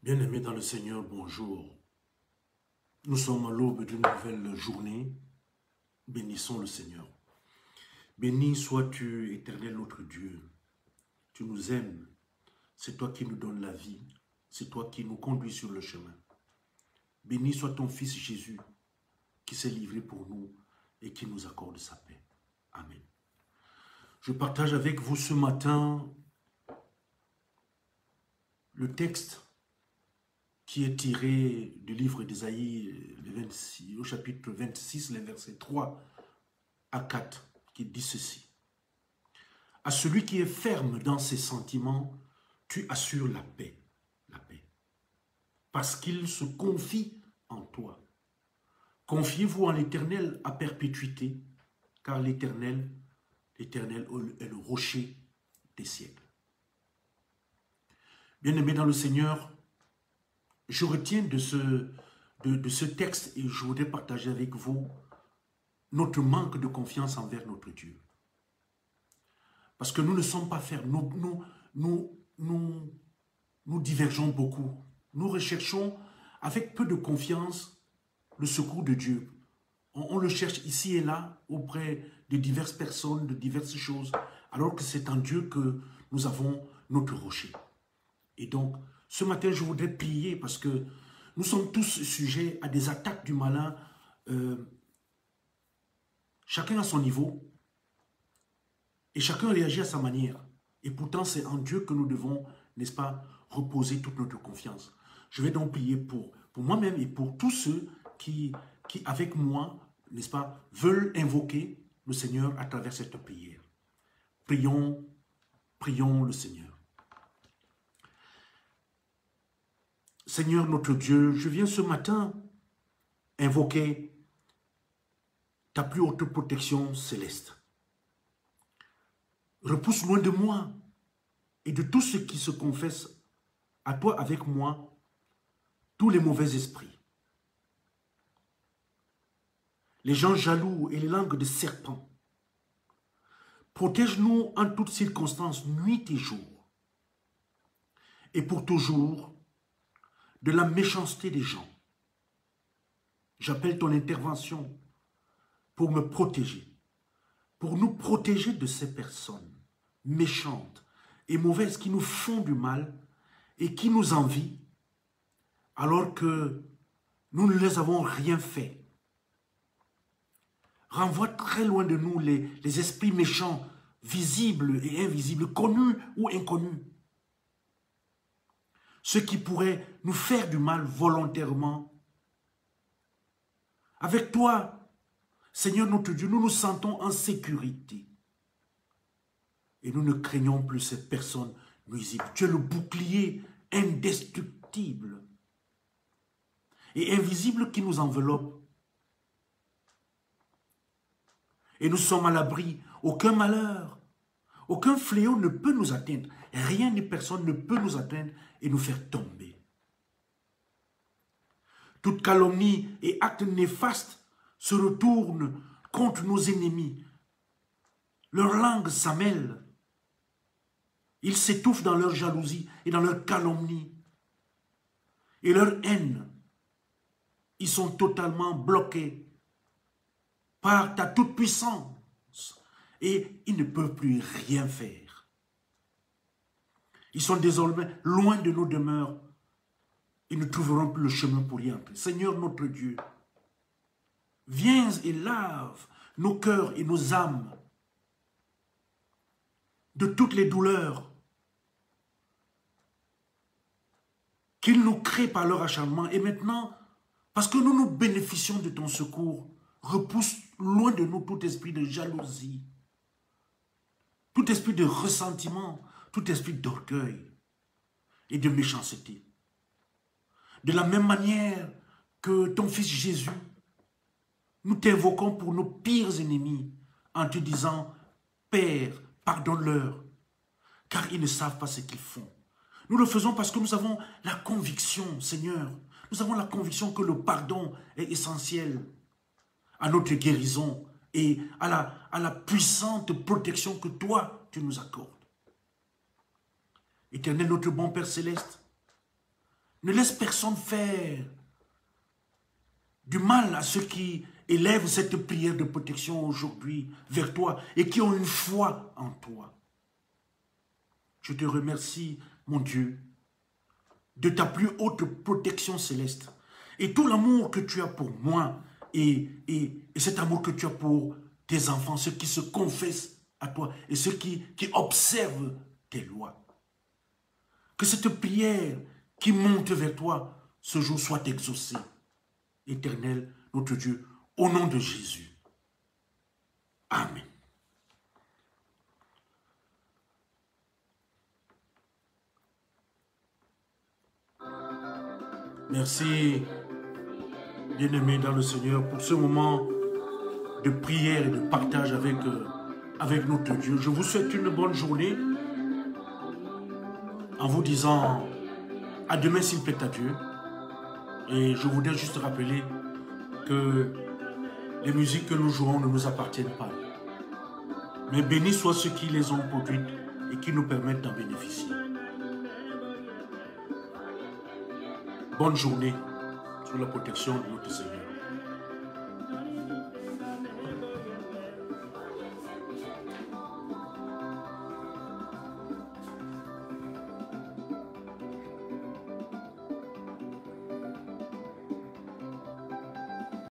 Bien-aimés dans le Seigneur, bonjour. Nous sommes à l'aube d'une nouvelle journée. Bénissons le Seigneur. Béni sois-tu, éternel notre Dieu. Tu nous aimes. C'est toi qui nous donnes la vie. C'est toi qui nous conduis sur le chemin. Béni soit ton Fils Jésus qui s'est livré pour nous et qui nous accorde sa paix. Amen. Je partage avec vous ce matin le texte qui est tiré du livre d'Ésaïe au chapitre 26, les versets 3 à 4, qui dit ceci. À celui qui est ferme dans ses sentiments, tu assures la paix, parce qu'il se confie en toi. Confiez-vous en l'Éternel à perpétuité, car l'Éternel est le rocher des siècles. Bien-aimés dans le Seigneur, je retiens de ce texte et je voudrais partager avec vous notre manque de confiance envers notre Dieu. Parce que nous ne sommes pas fermes, nous divergeons beaucoup. Nous recherchons avec peu de confiance le secours de Dieu. On le cherche ici et là auprès de diverses personnes, de diverses choses, alors que c'est en Dieu que nous avons notre rocher. Et donc, ce matin, je voudrais prier parce que nous sommes tous sujets à des attaques du malin, chacun à son niveau, et chacun réagit à sa manière. Et pourtant, c'est en Dieu que nous devons, n'est-ce pas, reposer toute notre confiance. Je vais donc prier pour moi-même et pour tous ceux qui, avec moi, n'est-ce pas, veulent invoquer le Seigneur à travers cette prière. Prions le Seigneur. Seigneur notre Dieu, je viens ce matin invoquer ta plus haute protection céleste. Repousse loin de moi et de tous ceux qui se confessent à toi avec moi tous les mauvais esprits. Les gens jaloux et les langues de serpents. Protège-nous en toutes circonstances, nuit et jour. Et pour toujours, de la méchanceté des gens. J'appelle ton intervention pour me protéger, pour nous protéger de ces personnes méchantes et mauvaises qui nous font du mal et qui nous envient alors que nous ne les avons rien fait. Renvoie très loin de nous les esprits méchants, visibles et invisibles, connus ou inconnus. Ceux qui pourraient nous faire du mal volontairement. Avec toi, Seigneur notre Dieu, nous nous sentons en sécurité. Et nous ne craignons plus ces personnes nuisibles. Tu es le bouclier indestructible et invisible qui nous enveloppe. Et nous sommes à l'abri. Aucun malheur, aucun fléau ne peut nous atteindre. Rien ni personne ne peut nous atteindre et nous faire tomber. Toute calomnie et acte néfaste se retournent contre nos ennemis. Leur langue s'amêle. Ils s'étouffent dans leur jalousie et dans leur calomnie. Et leur haine. Ils sont totalement bloqués par ta toute-puissance. Et ils ne peuvent plus rien faire. Ils sont désormais loin de nos demeures. Ils ne trouveront plus le chemin pour y entrer. Seigneur notre Dieu, viens et lave nos cœurs et nos âmes de toutes les douleurs qu'ils nous créent par leur acharnement. Et maintenant, parce que nous nous bénéficions de ton secours, repousse loin de nous tout esprit de jalousie, tout esprit de ressentiment, tout esprit d'orgueil et de méchanceté. De la même manière que ton Fils Jésus, nous t'invoquons pour nos pires ennemis en te disant, Père, pardonne-leur, car ils ne savent pas ce qu'ils font. Nous le faisons parce que nous avons la conviction, Seigneur, nous avons la conviction que le pardon est essentiel à notre guérison et à la puissante protection que toi, tu nous accordes. Éternel, notre bon Père Céleste, Ne laisse personne faire du mal à ceux qui élèvent cette prière de protection aujourd'hui vers toi et qui ont une foi en toi. Je te remercie, mon Dieu, de ta plus haute protection céleste et tout l'amour que tu as pour moi et cet amour que tu as pour tes enfants, ceux qui se confessent à toi et ceux qui observent tes lois. Que cette prière qui monte vers toi ce jour soit exaucée. Éternel, notre Dieu, au nom de Jésus. Amen. Merci, bien-aimés dans le Seigneur, pour ce moment de prière et de partage avec notre Dieu. Je vous souhaite une bonne journée en vous disant à demain s'il plaît à Dieu. Et je voudrais juste rappeler que les musiques que nous jouons ne nous appartiennent pas. Mais bénis soient ceux qui les ont produites et qui nous permettent d'en bénéficier. Bonne journée sous la protection de notre Seigneur.